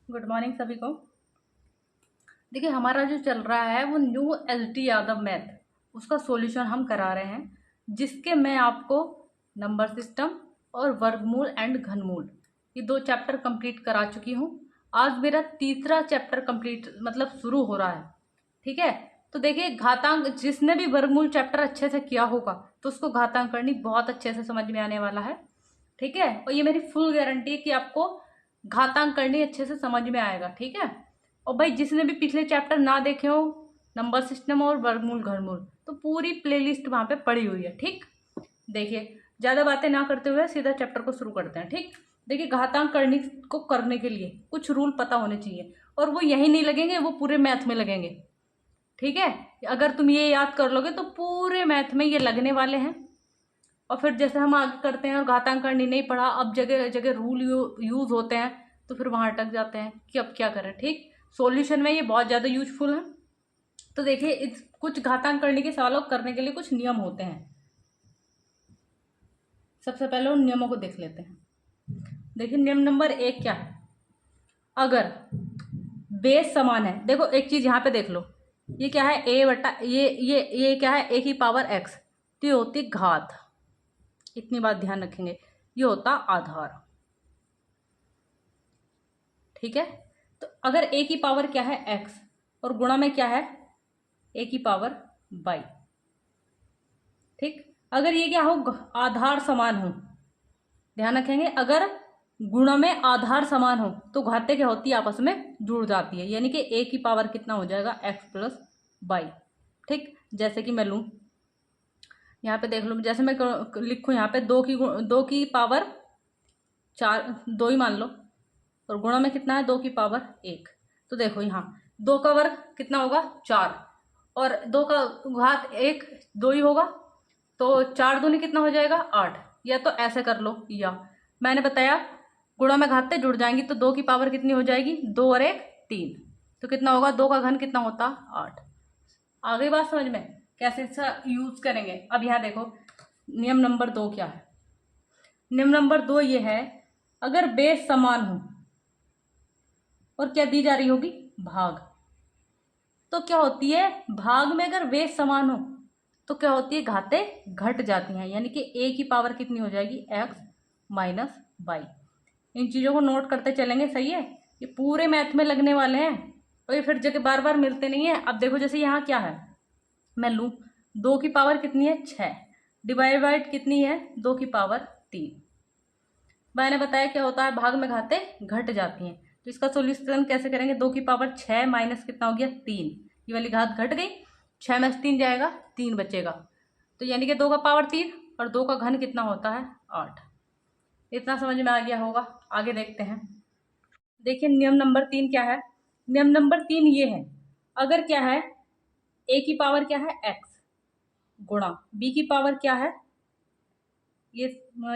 Good morning सभी को। देखिए हमारा जो चल रहा है वो न्यू एसटी यादव मैथ, उसका सॉल्यूशन हम करा रहे हैं, जिसके मैं आपको नंबर सिस्टम और वर्गमूल एंड घनमूल ये 2 चैप्टर कंप्लीट करा चुकी हूँ। आज मेरा तीसरा चैप्टर कंप्लीट मतलब शुरू हो रहा है। ठीक है, तो देखिए घातांक, जिसने भी वर्गमूल चैप्टर अच्छे से किया होगा तो उसको घातांक करनी बहुत अच्छे से समझ में आने वाला है। ठीक है, और ये मेरी फुल गारंटी है कि आपको घातांक करनी अच्छे से समझ में आएगा। ठीक है, और भाई जिसने भी पिछले चैप्टर ना देखे हो, नंबर सिस्टम और वर्गमूल घनमूल, तो पूरी प्लेलिस्ट वहां पे पड़ी हुई है। ठीक, देखिए ज्यादा बातें ना करते हुए सीधा चैप्टर को शुरू करते हैं। ठीक, देखिए घातांक करने के लिए कुछ रूल पता होने चाहिए, और वो यही नहीं लगेंगे, वो पूरे मैथ में लगेंगे। ठीक है, अगर तुम ये याद कर लोगे तो पूरे मैथ में ये लगने वाले हैं। और फिर जैसे हम आगे करते हैं और घातांक करनी नहीं पढ़ा, अब जगह जगह रूल यूज होते हैं, तो फिर वहां अटक जाते हैं कि अब क्या करें। ठीक, सॉल्यूशन में ये बहुत ज़्यादा यूजफुल है। तो देखिए कुछ घातांक करने के सवालों करने के लिए कुछ नियम होते हैं। सबसे पहले उन नियमों को देख लेते हैं। देखिए नियम नंबर 1 क्या है। अगर बेस समान है, देखो एक चीज यहाँ पे देख लो, ये क्या है, ए बटा ये क्या है, ए की पावर एक्स, तो ये होती है घात। इतनी बात ध्यान रखेंगे, ये होता आधार। ठीक है, तो अगर ए की पावर क्या है एक्स, और गुणा में क्या है ए की पावर बाई। ठीक, अगर ये क्या हो, आधार समान हो, ध्यान रखेंगे, अगर गुणा में आधार समान हो तो घातें क्या होती है, आपस में जुड़ जाती है, यानी कि ए की पावर कितना हो जाएगा एक्स प्लस बाई। ठीक, जैसे कि मैं लूँ, यहाँ पे देख लो, जैसे मैं लिखूँ यहाँ पे दो की पावर 4, 2 ही मान लो, और गुणा में कितना है 2 की पावर 1। तो देखो यहाँ 2 का वर्ग कितना होगा 4, और 2 का घात 1 2 ही होगा, तो 4 दूनी कितना हो जाएगा 8। या तो ऐसे कर लो, या मैंने बताया गुणा में घातें जुड़ जाएंगी तो 2 की पावर कितनी हो जाएगी 2 और 1 3, तो कितना होगा 2 का घन कितना होता 8। आ गई बात समझ में, कैसे इसका यूज करेंगे। अब यहाँ देखो नियम नंबर 2 क्या है। नियम नंबर 2 ये है, अगर बेस समान हो और क्या दी जा रही होगी भाग, तो क्या होती है भाग में अगर बेस समान हो तो क्या होती है घातें घट जाती हैं, यानी कि ए की पावर कितनी हो जाएगी एक्स माइनस बाई। इन चीजों को नोट करते चलेंगे, सही है, ये पूरे मैथ में लगने वाले हैं, और ये फिर जगह बार बार मिलते नहीं है। अब देखो जैसे यहाँ क्या है, मैं लूँ 2 की पावर कितनी है 6, डिवाइड कितनी है 2 की पावर 3। मैंने बताया क्या होता है, भाग में घातें घट जाती हैं, तो इसका सोल्यूशन कैसे करेंगे, 2 की पावर 6 माइनस कितना हो गया 3, ये वाली घात घट गई, 6 में से 3 जाएगा 3 बचेगा, तो यानी कि 2 का पावर 3 और 2 का घन कितना होता है 8। इतना समझ में आ गया होगा, आगे देखते हैं। देखिए नियम नंबर 3 क्या है। नियम नंबर 3 ये है, अगर क्या है ए की पावर क्या है एक्स गुणा बी की पावर क्या है ये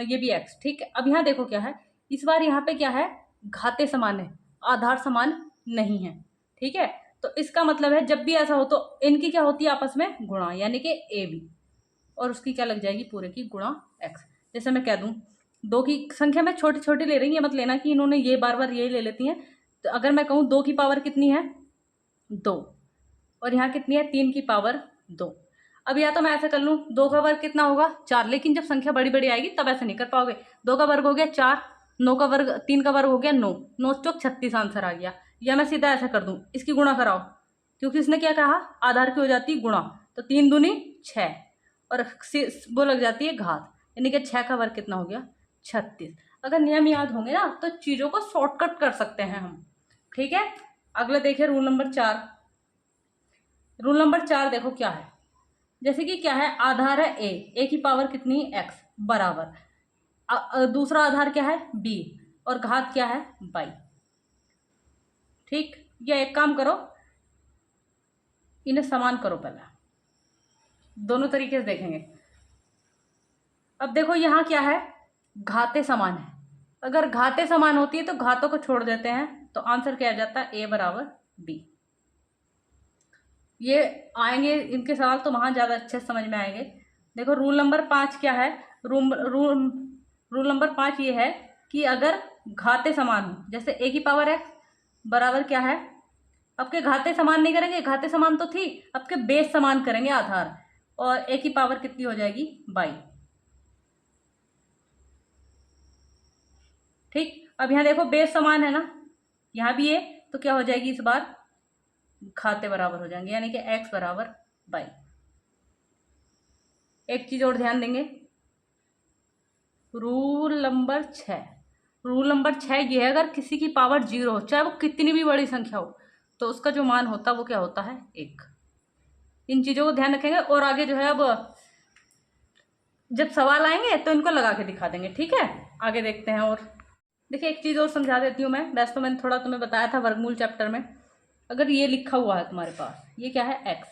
ये भी एक्स। ठीक है, अब यहाँ देखो क्या है, इस बार यहाँ पे क्या है घाते समान है, आधार समान नहीं है। ठीक है, तो इसका मतलब है जब भी ऐसा हो तो इनकी क्या होती है आपस में गुणा, यानी कि ए बी, और उसकी क्या लग जाएगी पूरे की गुणा एक्स। जैसे मैं कह दूं 2 की संख्या में छोटी छोटी ले रही है, मत लेना कि इन्होंने ये बार बार यही ले लेती हैं। तो अगर मैं कहूँ 2 की पावर कितनी है 2, और यहाँ कितनी है 3 की पावर 2। अब या तो मैं ऐसे कर लूँ 2 का वर्ग कितना होगा 4, लेकिन जब संख्या बड़ी बड़ी आएगी तब ऐसे नहीं कर पाओगे। 2 का वर्ग हो गया 4, 9 का वर्ग 3 का वर्ग हो गया 9, 9 चौक 36 आंसर आ गया। या मैं सीधा ऐसा कर दूं, इसकी गुणा कराओ, क्योंकि इसने क्या कहा आधार की हो जाती है गुणा, तो 3 दूनी 6, और वो लग जाती है घात, यानी कि 6 का वर्ग कितना हो गया 36। अगर नियम याद होंगे ना तो चीजों को शॉर्टकट कर सकते हैं हम। ठीक है, अगला देखिए रूल नंबर 4। रूल नंबर 4 देखो क्या है, जैसे कि क्या है आधार है ए की पावर कितनी एक्स बराबर, दूसरा आधार क्या है बी, और घात क्या है बाई। ठीक, या एक काम करो इन्हें समान करो, पहले दोनों तरीके से देखेंगे। अब देखो यहाँ क्या है घातें समान है, अगर घातें समान होती है तो घातों को छोड़ देते हैं, तो आंसर क्या आ जाता है ए बराबर बी। ये आएंगे इनके सवाल तो वहां ज्यादा अच्छे से समझ में आएंगे। देखो रूल नंबर 5 क्या है, रूल रूल रूल नंबर 5 ये है कि अगर घातें समान हो, जैसे ए की पावर एक्स बराबर क्या है, अब के घाते समान नहीं करेंगे, घाते समान तो थी, अब के बेस समान करेंगे आधार, और ए की पावर कितनी हो जाएगी 22। ठीक, अब यहाँ देखो बेस समान है ना, यहाँ भी है, तो क्या हो जाएगी इस बार घाते बराबर हो जाएंगे, यानी कि x बराबर 22। एक चीज और ध्यान देंगे, रूल नंबर 6, रूल नंबर 6 ये है, अगर किसी की पावर 0 हो, चाहे वो कितनी भी बड़ी संख्या हो, तो उसका जो मान होता है वो क्या होता है 1। इन चीजों को ध्यान रखेंगे, और आगे जो है अब जब सवाल आएंगे तो इनको लगा के दिखा देंगे। ठीक है, आगे देखते हैं। और देखिए एक चीज और समझा देती हूँ मैं, वैसे तो मैंने थोड़ा तुम्हें बताया था वर्गमूल चैप्टर में। अगर ये लिखा हुआ है तुम्हारे पास, ये क्या है x,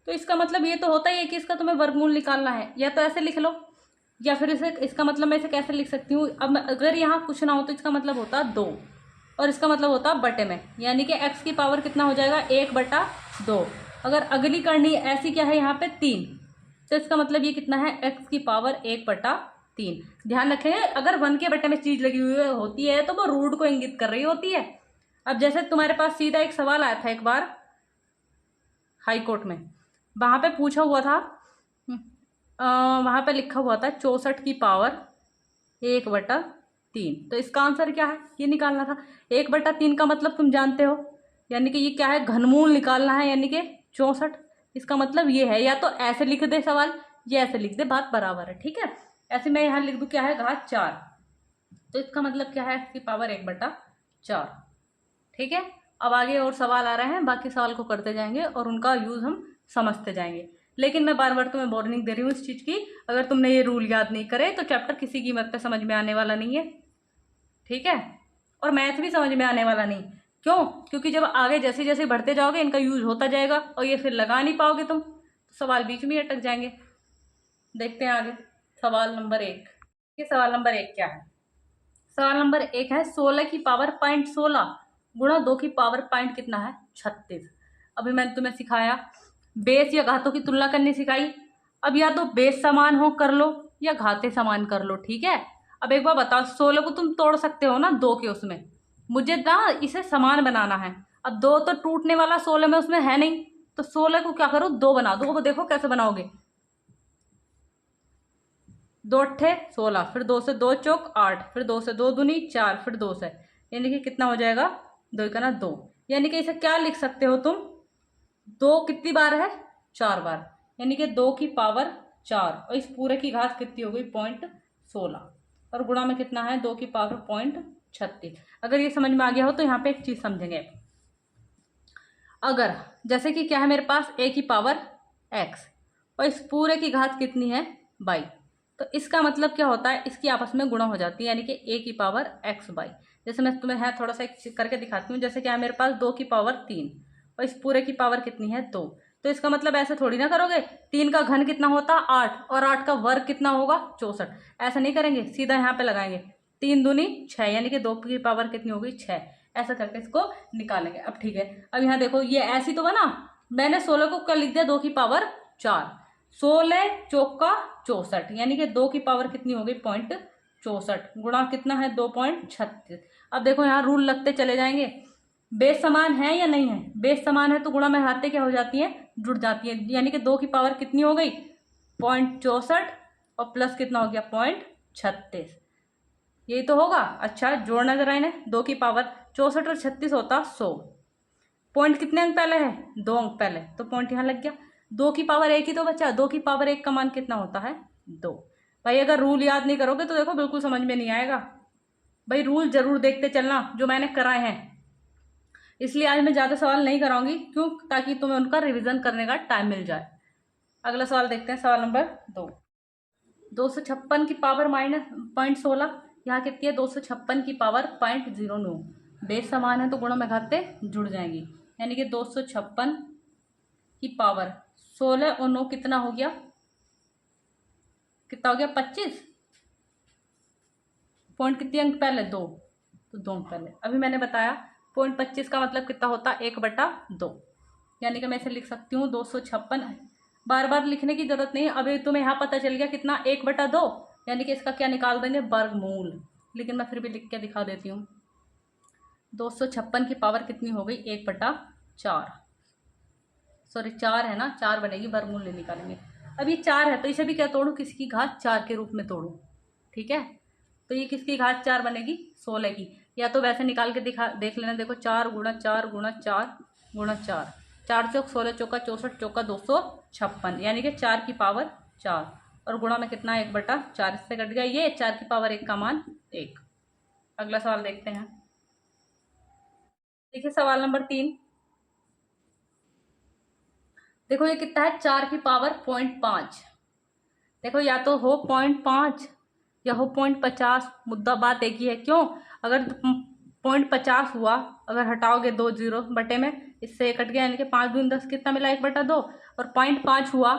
तो इसका मतलब ये तो होता ही है कि इसका तुम्हें वर्गमूल निकालना है, या तो ऐसे लिख लो, या फिर इसे, इसका मतलब मैं इसे कैसे लिख सकती हूँ, अब अगर यहाँ कुछ ना हो तो इसका मतलब होता है 2, और इसका मतलब होता है बटे में, यानी कि x की पावर कितना हो जाएगा 1/2। अगर अगली करनी ऐसी क्या है यहाँ पे 3, तो इसका मतलब ये कितना है x की पावर 1/3। ध्यान रखेंगे, अगर 1 के बटे में चीज लगी हुई होती है तो वो रूट को इंगित कर रही होती है। अब जैसे तुम्हारे पास सीधा एक सवाल आया था एक बार हाई कोर्ट में, वहां पे पूछा हुआ था, वहां पे लिखा हुआ था 64 की पावर 1/3, तो इसका आंसर क्या है ये निकालना था। 1/3 का मतलब तुम जानते हो, यानी कि ये क्या है घनमूल निकालना है, यानी कि 64। इसका मतलब ये है, या तो ऐसे लिख दे सवाल, या ऐसे लिख दे, बात बराबर है। ठीक है, ऐसे मैं यहाँ लिख दूं क्या है घात 4, तो इसका मतलब क्या है x की पावर 1/4। ठीक है, अब आगे और सवाल आ रहे हैं, बाकी सवाल को करते जाएंगे और उनका यूज हम समझते जाएंगे। लेकिन मैं बार बार तुम्हें वार्निंग दे रही हूँ इस चीज की, अगर तुमने ये रूल याद नहीं करे तो चैप्टर किसी कीमत पे समझ में आने वाला नहीं है। ठीक है, और मैथ भी समझ में आने वाला नहीं। क्यों? क्योंकि जब आगे जैसे जैसे बढ़ते जाओगे इनका यूज होता जाएगा, और ये फिर लगा नहीं पाओगे तुम, तो सवाल बीच में अटक जाएंगे। देखते हैं आगे, सवाल नंबर 1। ये सवाल नंबर 1 क्या है? सवाल नंबर 1 है 16 की पावर 0.16 गुणा 2 की पावर पॉइंट कितना है 36। अभी मैंने तुम्हें सिखाया बेस या घातों की तुलना करनी सिखाई। अब या तो बेस समान हो कर लो, या घाते समान कर लो। ठीक है, अब एक बार बताओ, 16 को तुम तोड़ सकते हो ना 2 के उसमें, मुझे ना इसे समान बनाना है। अब 2 तो टूटने वाला 16 में उसमें है नहीं, तो 16 को क्या करो 2 बना दो। वो देखो कैसे बनाओगे, 2 अट्ठे 16, फिर 2 से 2 चौक 8, फिर 2 से 2 दूनी 4, फिर 2 से, यानी कि कितना हो जाएगा 2 का ना 2, यानी कि इसे क्या लिख सकते हो तुम, 2 कितनी बार है 4 बार, यानी कि 2 की पावर 4, और इस पूरे की घात कितनी हो गई 0.16, और गुणा में कितना है 2 की पावर 0.36। अगर ये समझ में आ गया हो तो यहाँ पे एक चीज समझेंगे, अगर जैसे कि क्या है मेरे पास a की पावर x, और इस पूरे की घात कितनी है 22, तो इसका मतलब क्या होता है इसकी आपस में गुणा हो जाती है, यानी कि a की पावर x/22। जैसे मैं तुम्हें है थोड़ा सा एक करके दिखाती हूँ, जैसे क्या है मेरे पास 2 की पावर 3, और इस पूरे की पावर कितनी है 2, तो इसका मतलब ऐसे थोड़ी ना करोगे, 3 का घन कितना होता 8, और 8 का वर्ग कितना होगा 64, ऐसा नहीं करेंगे, सीधा यहाँ पे लगाएंगे 3 दूनी 6, यानी कि 2 की पावर कितनी होगी 6, ऐसा करके इसको निकालेंगे। अब ठीक है, अब यहाँ देखो ये ऐसी तो बना, मैंने 16 को क्या लिख दिया 2 की पावर 4, 16 चौका 64, यानी कि 2 की पावर कितनी हो गई 0.64, गुणा कितना है 2.36। अब देखो यहाँ रूल लगते चले जाएंगे, बेस समान है या नहीं है, बेस समान है तो गुणा में हाथे क्या हो जाती है जुड़ जाती है, यानी कि 2 की पावर कितनी हो गई 0.64, और प्लस कितना हो गया 0.36, यही तो होगा। अच्छा जोड़ना जरा इन्हें, 2 की पावर 64 और 36 होता 100, पॉइंट कितने अंक पहले है 2 अंक पहले, तो पॉइंट यहाँ लग गया। 2 की पावर 1 ही तो बचा, 2 की पावर 1 का मान कितना होता है 2। भाई अगर रूल याद नहीं करोगे तो देखो बिल्कुल समझ में नहीं आएगा, भाई रूल जरूर देखते चलना जो मैंने कराए हैं। इसलिए आज मैं ज़्यादा सवाल नहीं कराऊंगी, क्यों, ताकि तुम्हें उनका रिविजन करने का टाइम मिल जाए। अगला सवाल देखते हैं, सवाल नंबर 2। 256 की पावर माइनस 0.16, यहाँ कितनी है 256 की पावर 0.09, बेस समान है तो गुणा में घाते जुड़ जाएंगी, यानी कि 256 की पावर 16 और 9 कितना हो गया, कितना हो गया 25, पॉइंट कितने अंक पहले 2, तो 2 अंक पहले। अभी मैंने बताया 0.25 का मतलब कितना होता है 1/2, यानी कि मैं इसे लिख सकती हूँ 256, बार बार लिखने की जरूरत नहीं, अभी तुम्हें यहाँ पता चल गया कितना 1/2, यानी कि इसका क्या निकाल देंगे वर्गमूल, लेकिन मैं फिर भी लिख के दिखा देती हूँ। 256 की पावर कितनी हो गई, 1/4, सॉरी 4 है ना, 4 बनेगी, वर्गमूल निकालेंगे। अब ये 4 है तो इसे भी क्या तोड़ू, किसकी घात 4 के रूप में तोड़ू, ठीक है। तो ये किसकी घात 4 बनेगी, 16 की। या तो वैसे निकाल के देख लेना, देखो 4 गुणा 4 गुणा 4 गुणा 4, 4 चौक 16, चौका 64, चौका 256, यानी कि 4 की पावर 4, और गुणा में कितना, 1/4, इससे कट गया ये, 4 की पावर 1 का मान 1। अगला सवाल देखते हैं। देखिए सवाल नंबर 3, देखो ये कितना है, 4 की पावर 0.5। देखो या तो हो 0.5 या हो 0.50, मुद्दा बात एक ही है। क्यों, अगर 0.50 हुआ, अगर हटाओगे 2 जीरो बटे में, इससे कट गया, यानी कि 5 दूनी 10, कितना मिला, 1/2। और 0.5 हुआ,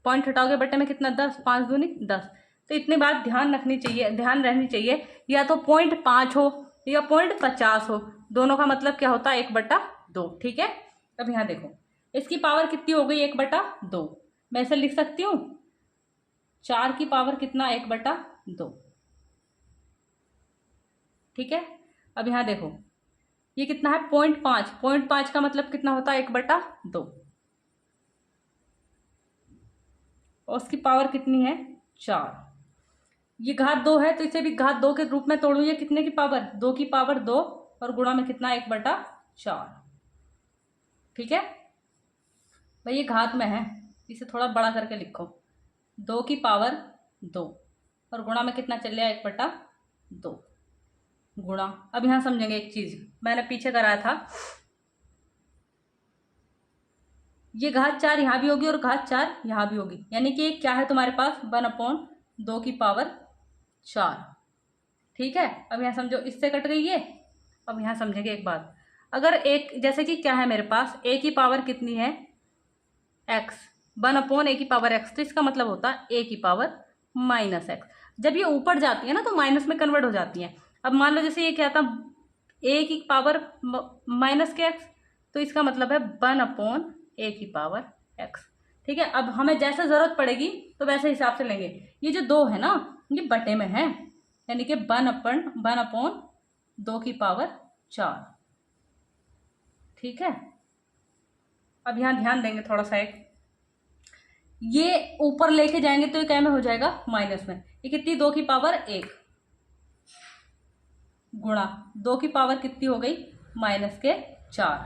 पॉइंट हटाओगे बटे में कितना, 10, 5 दूनी 10। तो इतनी बात ध्यान रखनी चाहिए, ध्यान रहनी चाहिए, या तो 0.5 हो या 0.50 हो, दोनों का मतलब क्या होता है, 1/2, ठीक है। अब यहाँ देखो इसकी पावर कितनी हो गई, 1/2। मैं इसे लिख सकती हूँ, 4 की पावर कितना, 1/2, ठीक है। अब यहाँ देखो ये कितना है, 0.5, 0.5 का मतलब कितना होता है, 1/2, और उसकी पावर कितनी है, 4। ये घात 2 है तो इसे भी घात 2 के रूप में तोड़ू, ये कितने की पावर, 2 की पावर 2, और गुणा में कितना, 1/4, ठीक है भाई। ये घात में है, इसे थोड़ा बड़ा करके लिखो, 2 की पावर 2, और गुणा में कितना चल रहा है, 1/2 गुणा। अब यहां समझेंगे एक चीज, मैंने पीछे कराया था, ये घात 4 यहां भी होगी और घात 4 यहां भी होगी, यानी कि क्या है तुम्हारे पास, 1/2 की पावर 4, ठीक है। अब यहां समझो, इससे कट गई ये। अब यहां समझेंगे एक बात, अगर एक, जैसे कि क्या है मेरे पास, a की पावर कितनी है, x, 1/a की पावर x, तो इसका मतलब होता है a की पावर -x। जब ये ऊपर जाती है ना तो माइनस में कन्वर्ट हो जाती है। अब मान लो जैसे ये क्या था, a की पावर -x, तो इसका मतलब है 1/a की पावर x, ठीक है। अब हमें जैसे जरूरत पड़ेगी तो वैसे हिसाब से लेंगे। ये जो 2 है ना, ये बटे में है, यानी कि 1/2 की पावर 4, ठीक है। अब यहाँ ध्यान देंगे थोड़ा सा, एक ये ऊपर लेके जाएंगे तो ये क्या में हो जाएगा, माइनस में। ये कितनी, 2 की पावर 1 गुणा 2 की पावर कितनी हो गई, -4।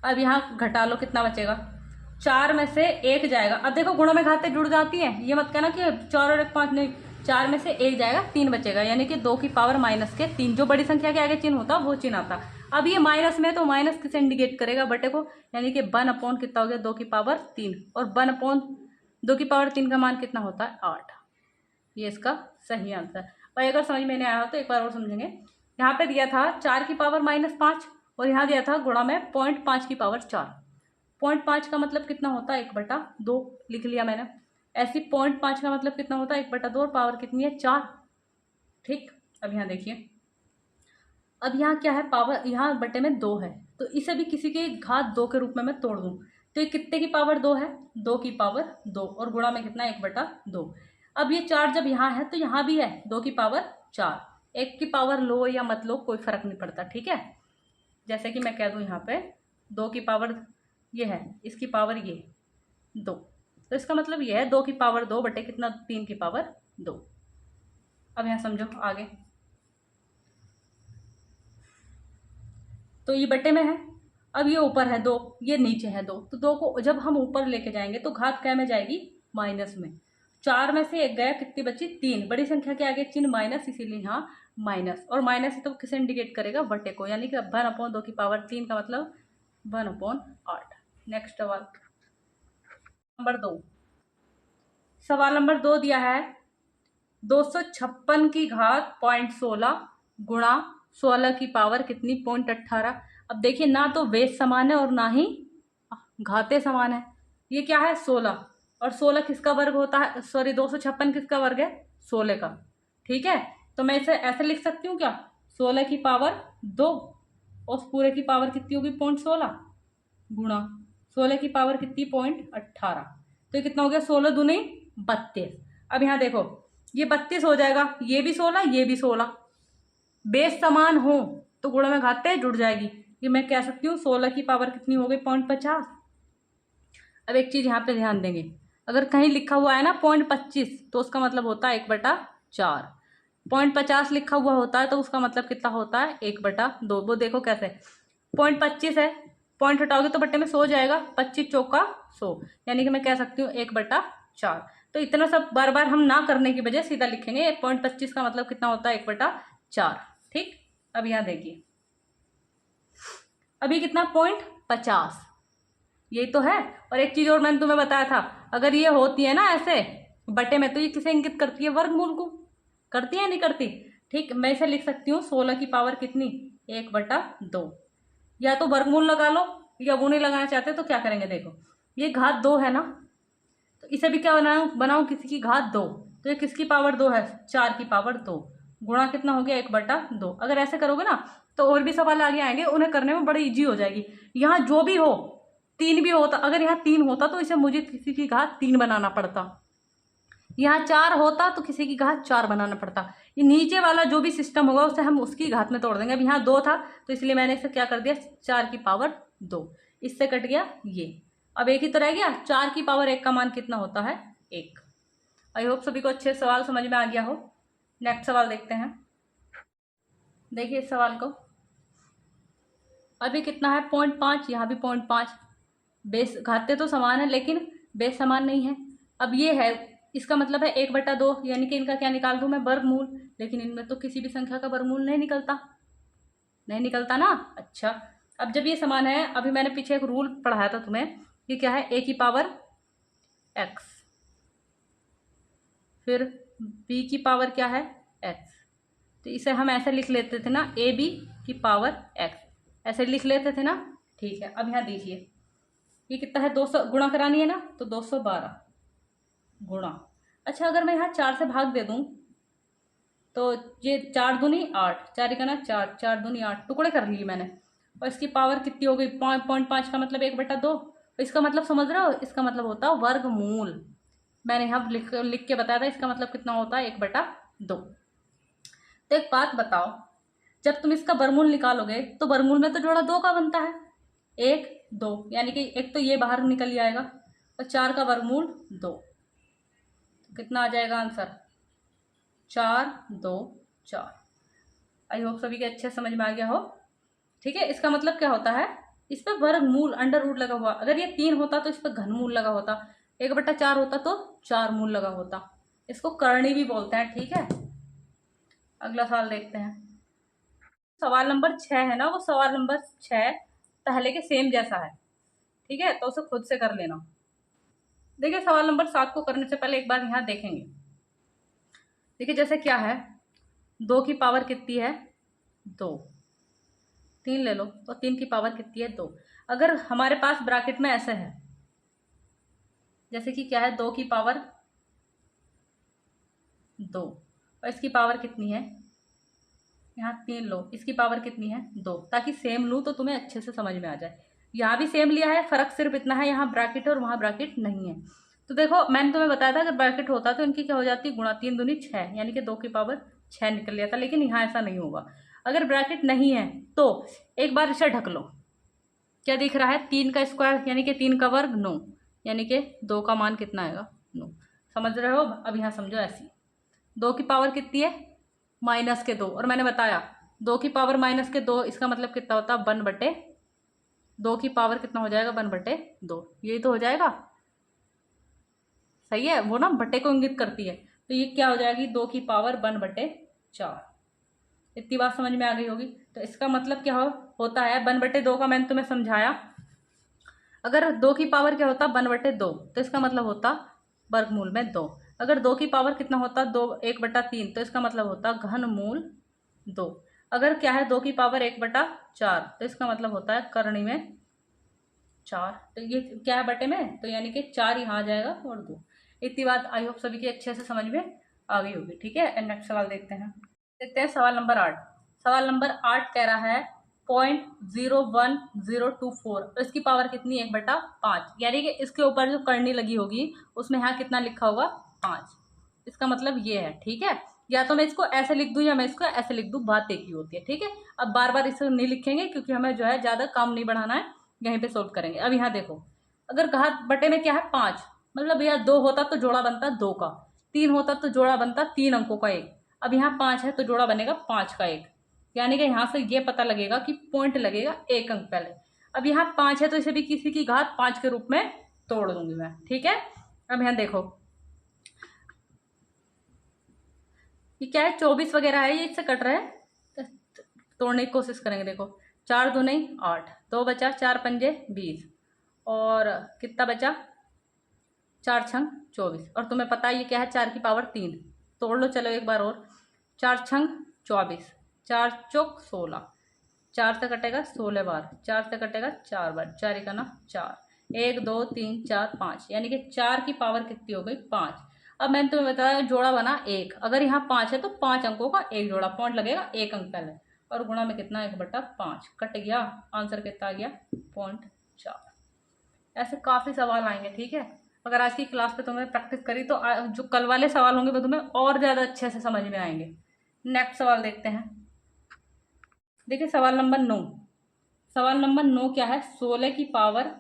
अब यहाँ घटा लो, कितना बचेगा, 4 में से 1 जाएगा। अब देखो गुणा में घातें जुड़ जाती हैं, ये मत कहना कि 4 और 1 5, नहीं, 4 में से 1 जाएगा, 3 बचेगा, यानी कि 2 की पावर -3। जो बड़ी संख्या के आगे चिन्ह होता वो चिन्ह आता। अब ये माइनस में तो माइनस किसे इंडिकेट करेगा, बटे को, यानी कि 1/, कितना हो गया, 2 की पावर 3, और 1/2 की पावर 3 का मान कितना होता है, 8। ये इसका सही आंसर। भाई अगर समझ में नहीं आया हो तो एक बार और समझेंगे। यहाँ पे दिया था 4 की पावर -5, और यहाँ दिया था गुणा में 0.5 की पावर 4। 0.5 का मतलब कितना होता है, 1/2 लिख लिया मैंने। ऐसी 0.5 का मतलब कितना होता है, 1/2, और पावर कितनी है, 4, ठीक। अब यहाँ देखिए, अब यहाँ क्या है, पावर यहाँ बटे में 2 है, तो इसे भी किसी के घात 2 के रूप में मैं तोड़ दूँ, तो ये कितने की पावर 2 है, 2 की पावर 2, और गुणा में कितना, 1/2। अब ये 4 जब यहाँ है तो यहाँ भी है 2 की पावर 4। 1 की पावर लो या मत लो कोई फर्क नहीं पड़ता, ठीक है। जैसे कि मैं कह दूँ यहाँ पे 2 की पावर ये है, इसकी पावर ये 2, तो इसका मतलब ये है 2 की पावर 2 बटे कितना, 3 की पावर 2। अब यहाँ समझो आगे, तो ये बटे में है, अब ये ऊपर है 2, ये नीचे है 2, तो 2 को जब हम ऊपर लेके जाएंगे तो घात क्या में जाएगी, माइनस में। 4 में से 1 गया, कितनी बची, 3। बड़ी संख्या के आगे चिन्ह माइनस, इसीलिए यहाँ माइनस, और माइनस है तो किसे इंडिकेट करेगा, बटे को, यानी कि 1/2 की पावर 3 का मतलब 1/8। नेक्स्ट सवाल नंबर 2, सवाल नंबर 2 दिया है 256 की घात 0.16 गुणा 16 की पावर कितनी, 0.18। अब देखिए ना तो बेस समान है और ना ही घाते समान है। ये क्या है, 16, और 16 किसका वर्ग होता है, सॉरी 256 किसका वर्ग है, 16 का, ठीक है। तो मैं इसे ऐसे लिख सकती हूँ क्या, 16 की पावर 2, उस पूरे की पावर कितनी होगी, 0.16 गुणा 16 की पावर कितनी, 0.18। तो ये कितना हो गया, 16 दूनी 32। अब यहाँ देखो ये 32 हो जाएगा, ये भी 16, ये भी 16, बेस समान हो तो गुणा में घात जुड़ जाएगी। ये मैं कह सकती हूँ 16 की पावर कितनी हो गई 0.50। अब एक चीज़ यहाँ पे ध्यान देंगे, अगर कहीं लिखा हुआ है ना 0.25 तो उसका मतलब होता है 1/4। 0.50 लिखा हुआ होता है तो उसका मतलब कितना होता है 1/2। वो देखो कैसे 0.25 है, पॉइंट हटाओगे तो बट्टे में 100 जाएगा, 25 चौका 100, यानी कि मैं कह सकती हूँ 1/4। तो इतना सब बार बार हम ना करने की बजाय सीधा लिखेंगे 0.25 का मतलब कितना होता है 1/4। ठीक, अब यहाँ देखिए अभी कितना 0.50 यही तो है। और एक चीज और मैंने तुम्हें बताया था, अगर ये होती है ना ऐसे बटे में तो ये किसे इंगित करती है, वर्गमूल को करती है नहीं करती। ठीक, मैं इसे लिख सकती हूँ 16 की पावर कितनी 1/2। या तो वर्गमूल लगा लो, या वो नहीं लगाना चाहते तो क्या करेंगे, देखो ये घात 2 है ना, तो इसे भी क्या बनाऊं किसी की घात 2, तो ये किसकी पावर 2 है 4 की पावर 2, गुणा कितना हो गया 1/2। अगर ऐसे करोगे ना तो और भी सवाल आगे आएंगे, उन्हें करने में बड़ी इजी हो जाएगी। यहाँ जो भी हो 3 भी होता, अगर यहाँ 3 होता तो इसे मुझे किसी की घात 3 बनाना पड़ता, यहाँ 4 होता तो किसी की घात 4 बनाना पड़ता। ये नीचे वाला जो भी सिस्टम होगा उसे हम उसकी घात में तोड़ देंगे। अब यहाँ 2 था तो इसलिए मैंने इसे क्या कर दिया 4 की पावर 2, इससे कट गया ये। अब एक ही तो रह गया, 4 की पावर 1 का मान कितना होता है 1। आई होप सभी को अच्छे सवाल समझ में आ गया हो। नेक्स्ट सवाल देखते हैं। देखिए इस सवाल को, अभी कितना है 0.5, यहाँ भी 0.5, बेस घाते तो समान है लेकिन बेस समान नहीं है। अब ये है, इसका मतलब है 1/2, यानी कि इनका क्या निकाल दूं मैं वर्गमूल, लेकिन इनमें तो किसी भी संख्या का वर्गमूल नहीं निकलता ना। अच्छा, अब जब ये समान है, अभी मैंने पीछे एक रूल पढ़ाया था तुम्हें, ये क्या है a की पावर x, फिर b की पावर क्या है x, तो इसे हम ऐसे लिख लेते थे ना ab की पावर x, ऐसे लिख लेते थे ना। ठीक है, अब यहाँ देखिए ये कितना है 200, गुणा करानी है ना तो 212 गुणा। अच्छा, अगर मैं यहाँ 4 से भाग दे दूं तो ये 4 दूनी 8, 4 का ना 4, 4 दूनी 8 टुकड़े कर लिए मैंने, और इसकी पावर कितनी हो गई 0.5 का मतलब 1/2। इसका मतलब समझ रहे हो, इसका मतलब होता है वर्गमूल। मैंने यहाँ लिख के बताया था, इसका मतलब कितना होता है 1/2। तो एक बात बताओ, जब तुम इसका वर्गमूल निकालोगे तो वर्गमूल में तो जोड़ा 2 का बनता है, 1 2, यानी कि एक तो ये बाहर निकल जाएगा, और 4 का वर्गमूल 2, तो कितना आ जाएगा आंसर 4 2 4। आई होप सभी के अच्छे समझ में आ गया हो। ठीक है, इसका मतलब क्या होता है, इस पर वर्गमूल अंडर रूट लगा हुआ, अगर ये 3 होता तो इस पर घनमूल लगा होता, 1/4 होता तो 4 मूल लगा होता। इसको करणी भी बोलते हैं। ठीक है, अगला सवाल देखते हैं। सवाल नंबर 6 है ना, वो सवाल नंबर 6 पहले के सेम जैसा है। ठीक है, तो उसे खुद से कर लेना। देखिए सवाल नंबर 7 को करने से पहले एक बार यहाँ देखेंगे। देखिए जैसे क्या है, 2 की पावर कितनी है 2, 3 ले लो, तो 3 की पावर कितनी है 2। अगर हमारे पास ब्रैकेट में ऐसे है, जैसे कि क्या है 2 की पावर 2, और इसकी पावर कितनी है यहाँ 3 लो, इसकी पावर कितनी है 2, ताकि सेम लूँ तो तुम्हें अच्छे से समझ में आ जाए। यहाँ भी सेम लिया है, फर्क सिर्फ इतना है यहाँ ब्रैकेट है और वहाँ ब्रैकेट नहीं है। तो देखो मैंने तुम्हें बताया था अगर ब्रैकेट होता तो इनकी क्या हो जाती गुणा, 3 दूनी 6, यानी कि 2 की पावर 6 निकल लिया था, लेकिन यहाँ ऐसा नहीं होगा। अगर ब्रैकेट नहीं है तो एक बार इसे ढक लो, क्या दिख रहा है 3 का स्क्वायर यानी कि 3 का वर्ग 9, यानी कि 2 का मान कितना आएगा 9। समझ रहे हो। अब यहाँ समझो ऐसी 2 की पावर कितनी है -2, और मैंने बताया 2 की पावर -2, इसका मतलब कितना होता है 1/2 की पावर कितना हो जाएगा 1/2, यही तो हो जाएगा। सही है, वो ना बट्टे को इंगित करती है, तो ये क्या हो जाएगी 2 की पावर 1/4। इतनी बात समझ में आ गई होगी। तो इसका मतलब क्या होता है 1/2 का मैंने तुम्हें समझाया। अगर 2 की पावर क्या होता 1/2, तो इसका मतलब होता वर्गमूल में 2। अगर 2 की पावर कितना होता 2 1/3, तो इसका मतलब होता घनमूल 2। अगर क्या है 2 की पावर 1/4, तो इसका मतलब होता है करणी में 4। तो ये क्या है बटे में, तो यानी कि 4 यहाँ आ जाएगा और 2। इतनी बात आई होप सभी की अच्छे से समझ में आ गई होगी। ठीक है, नेक्स्ट सवाल देखते हैं सवाल नंबर 8। सवाल नंबर 8 कह रहा है 0.01024, तो इसकी पावर कितनी 1/5, यानी कि इसके ऊपर जो करनी लगी होगी उसमें यहाँ कितना लिखा होगा 5। इसका मतलब ये है। ठीक है, या तो मैं इसको ऐसे लिख दूं या मैं इसको ऐसे लिख दूं, बात एक ही होती है। ठीक है, अब बार बार इसे नहीं लिखेंगे क्योंकि हमें जो है ज़्यादा काम नहीं बढ़ाना है, यहीं पे सोल्व करेंगे। अब यहाँ देखो, अगर घात बटे में क्या है 5, मतलब भैया 2 होता तो जोड़ा बनता 2 का, 3 होता तो जोड़ा बनता 3 अंकों का 1। अब यहाँ 5 है तो जोड़ा बनेगा 5 का 1, यानी कि यहाँ से ये पता लगेगा कि पॉइंट लगेगा 1 अंक पहले। अब यहाँ 5 है तो इसे भी किसी की घात 5 के रूप में तोड़ दूंगी मैं। ठीक है, अब यहाँ देखो ये क्या है, 24 वगैरह है, ये इससे कट रहा है, तोड़ने की कोशिश करेंगे। देखो 4 दूनी 8, 2 बचा, 4 पंजे 20, और कितना बचा, 4 छंग 24, और तुम्हें पता है ये क्या है, 4 की पावर 3। तोड़ लो चलो एक बार और, 4 छंग 24, 4 चौक 16, 4 से कटेगा 16 बार, 4 से कटेगा 4 बार, 4 एक ना 4, 1 2 3 4 5, यानी कि 4 की पावर कितनी हो गई 5। अब मैंने तुम्हें बताया जोड़ा बना 1, अगर यहाँ 5 है तो 5 अंकों का 1 जोड़ा, पॉइंट लगेगा 1 अंक पहले, और गुणा में कितना 1/5, कट गया, आंसर कितना आ गया 0.4। ऐसे काफ़ी सवाल आएंगे। ठीक है, अगर आज की क्लास पे तुमने प्रैक्टिस करी तो जो कल वाले सवाल होंगे वो तुम्हें और ज़्यादा अच्छे से समझ में आएंगे। नेक्स्ट सवाल देखते हैं। देखिए सवाल नंबर 9, सवाल नंबर 9 क्या है, 16 की पावर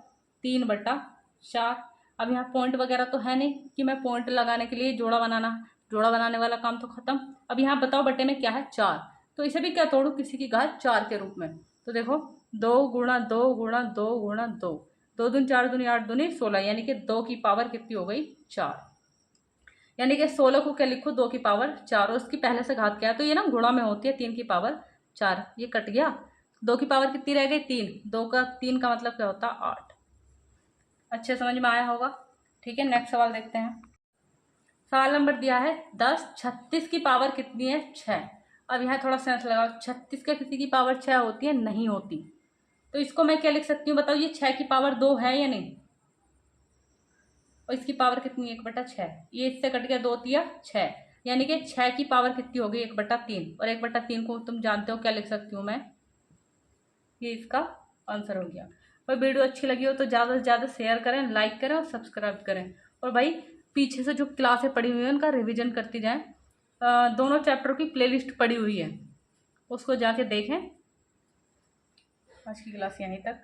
3/4। अब यहाँ पॉइंट वगैरह तो है नहीं कि मैं पॉइंट लगाने के लिए जोड़ा बनाने वाला काम तो खत्म। अब यहाँ बताओ बटे में क्या है 4, तो इसे भी क्या तोड़ू, किसी की घात 4 के रूप में। तो देखो 2 गुणा 2 गुणा 2 गुणा 2, 2 दूनी 4 दूनी 8 दूनी 16, यानी कि 2 की पावर कितनी हो गई 4, यानी कि 16 को क्या लिखो 2 की पावर 4, और उसकी पहले से घात क्या है, तो ये ना गुणा में होती है 3 की पावर 4, ये कट गया, 2 की पावर कितनी रह गई 3, 2 का 3 का मतलब क्या होता है 8। अच्छे समझ में आया होगा। ठीक है, नेक्स्ट सवाल देखते हैं। सवाल नंबर दिया है 10, 36 की पावर कितनी है 6। अब यहाँ थोड़ा सेंस लगाओ, 36 का किसी की पावर 6 होती है, नहीं होती, तो इसको मैं क्या लिख सकती हूँ बताओ, ये 6 की पावर 2 है या नहीं, और इसकी पावर कितनी है 1/6, ये इससे कट गया 2 तिया 6, यानी कि 6 की पावर कितनी हो गई 1/3, और 1/3 को तुम जानते हो क्या लिख सकती हूँ मैं, ये इसका आंसर हो गया। और वीडियो अच्छी लगी हो तो ज़्यादा से ज़्यादा शेयर करें, लाइक करें और सब्सक्राइब करें, और भाई पीछे से जो क्लासें पड़ी हुई हैं उनका रिवीजन करती जाएं। दोनों चैप्टर की प्लेलिस्ट पड़ी हुई है, उसको जाके देखें। आज की क्लास यहीं तक।